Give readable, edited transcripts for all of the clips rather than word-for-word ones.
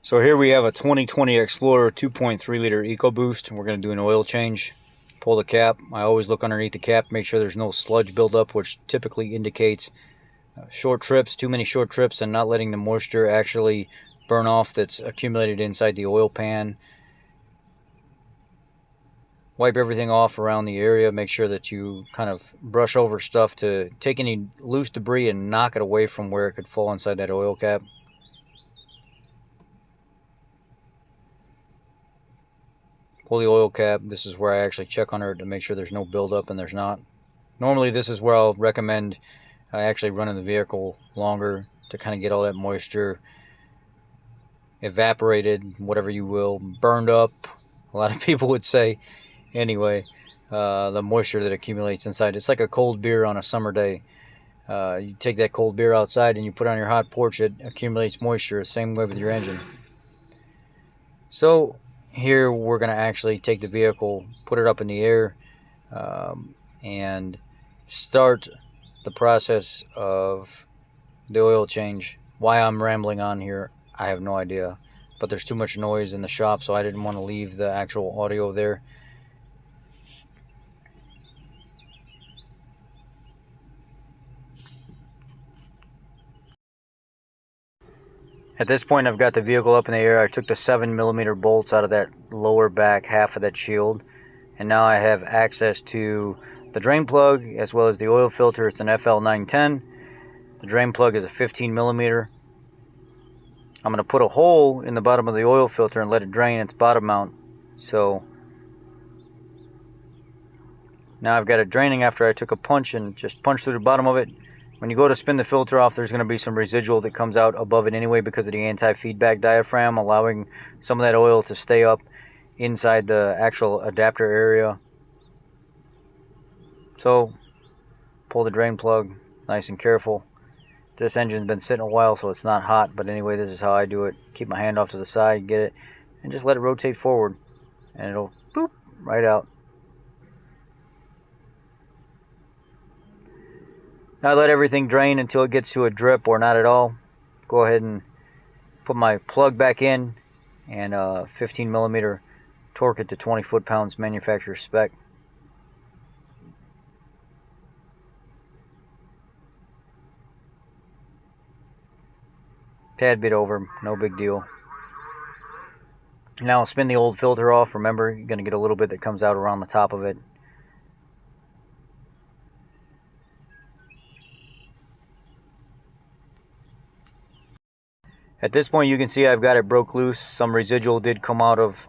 So here we have a 2020 Explorer 2.3 liter Ecoboost. We're going to do an oil change. Pull the cap. I always look underneath the cap, make sure there's no sludge buildup, which typically indicates short trips, too many short trips, and not letting the moisture actually burn off that's accumulated inside the oil pan. Wipe everything off around the area. Make sure that you kind of brush over stuff to take any loose debris and knock it away from where it could fall inside that oil cap. Pull the oil cap. This is where I actually check under it to make sure there's no buildup, and there's not. Normally this is where I'll recommend actually running the vehicle longer to kind of get all that moisture evaporated, whatever you will, burned up, a lot of people would say. Anyway, the moisture that accumulates inside. It's like a cold beer on a summer day. You take that cold beer outside and you put it on your hot porch, it accumulates moisture. Same way with your engine. So here we're going to actually take the vehicle, put it up in the air, and start the process of the oil change. Why I'm rambling on here, I have no idea. But there's too much noise in the shop, so I didn't want to leave the actual audio there. At this point, I've got the vehicle up in the air. I took the 7mm bolts out of that lower back half of that shield, and now I have access to the drain plug as well as the oil filter. It's an Fl910. The drain plug is a 15mm. I'm going to put a hole in the bottom of the oil filter and let it drain its bottom mount. So now I've got it draining after I took a punch and just punched through the bottom of it. When you go to spin the filter off, there's going to be some residual that comes out above it anyway because of the anti-feedback diaphragm, allowing some of that oil to stay up inside the actual adapter area. So pull the drain plug, nice and careful. This engine's been sitting a while, so it's not hot, but anyway, this is how I do it. Keep my hand off to the side, get it, and just let it rotate forward, and it'll boop right out. Now I let everything drain until it gets to a drip or not at all. Go ahead and put my plug back in and 15mm torque it to 20 foot-pounds manufacturer spec. Tad bit over, no big deal. Now I'll spin the old filter off. Remember, you're going to get a little bit that comes out around the top of it. At this point, you can see I've got it broke loose. Some residual did come out of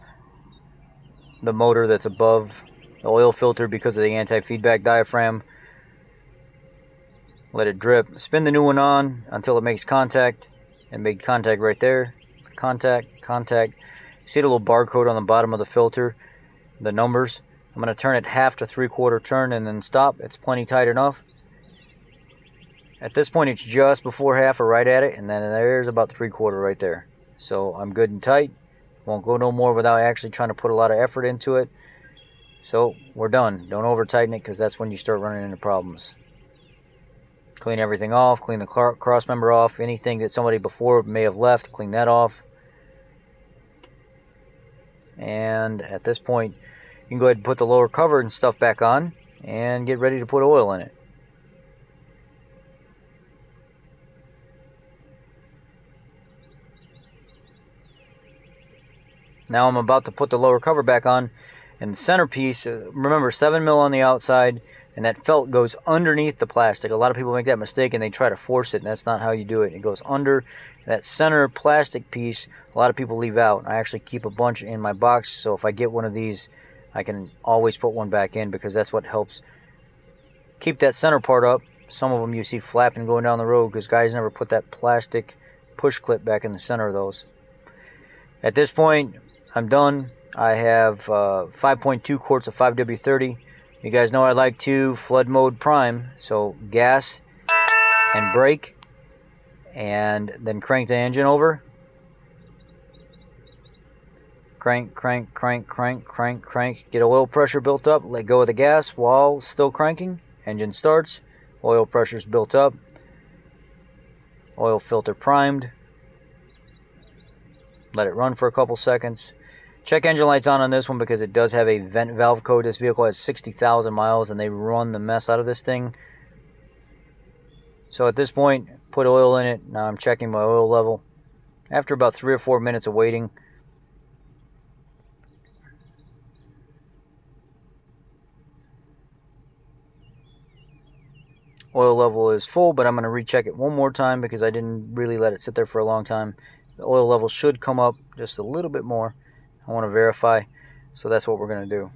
the motor that's above the oil filter because of the anti-feedback diaphragm. Let it drip. Spin the new one on until it makes contact. And make contact right there. Contact, contact. See the little barcode on the bottom of the filter? The numbers. I'm going to turn it half to 3/4 turn and then stop. It's plenty tight enough. At this point, it's just before half or right at it, and then there's about 3/4 right there. So I'm good and tight. Won't go no more without actually trying to put a lot of effort into it. So we're done. Don't over tighten it because that's when you start running into problems. Clean everything off. Clean the cross member off. Anything that somebody before may have left, clean that off. And at this point, you can go ahead and put the lower cover and stuff back on and get ready to put oil in it. Now I'm about to put the lower cover back on, and the centerpiece, remember 7mm on the outside, and that felt goes underneath the plastic. A lot of people make that mistake and they try to force it, and that's not how you do it. It goes under that center plastic piece. A lot of people leave out. I actually keep a bunch in my box, so if I get one of these, I can always put one back in because that's what helps keep that center part up. Some of them you see flapping going down the road because guys never put that plastic push clip back in the center of those. At this point, I'm done. I have 5.2 quarts of 5W30. You guys know I like to flood mode prime, so gas and brake, and then crank the engine over. Crank, crank, crank, crank, crank, crank. Get oil pressure built up. Let go of the gas while still cranking. Engine starts. Oil pressure's built up. Oil filter primed. Let it run for a couple seconds. Check engine lights on this one because it does have a vent valve code. This vehicle has 60,000 miles and they run the mess out of this thing. So at this point, put oil in it. Now I'm checking my oil level. After about 3 or 4 minutes of waiting, oil level is full, but I'm going to recheck it one more time because I didn't really let it sit there for a long time. The oil level should come up just a little bit more. I want to verify, so that's what we're going to do.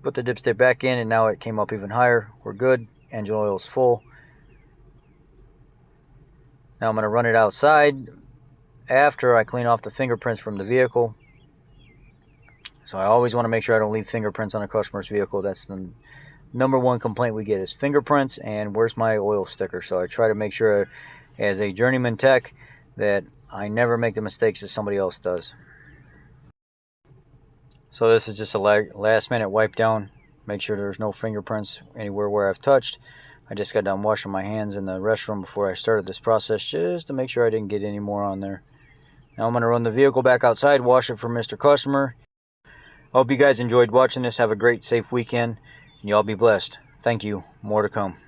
Put the dipstick back in, and now it came up even higher. We're good. Engine oil is full. Now I'm going to run it outside after I clean off the fingerprints from the vehicle. So I always want to make sure I don't leave fingerprints on a customer's vehicle. That's the #1 complaint we get is fingerprints and where's my oil sticker. So I try to make sure as a journeyman tech that I never make the mistakes that somebody else does. So this is just a last minute wipe down. Make sure there's no fingerprints anywhere where I've touched. I just got done washing my hands in the restroom before I started this process just to make sure I didn't get any more on there. Now I'm going to run the vehicle back outside, wash it for Mr. Customer. I hope you guys enjoyed watching this. Have a great, safe weekend, and y'all be blessed. Thank you. More to come.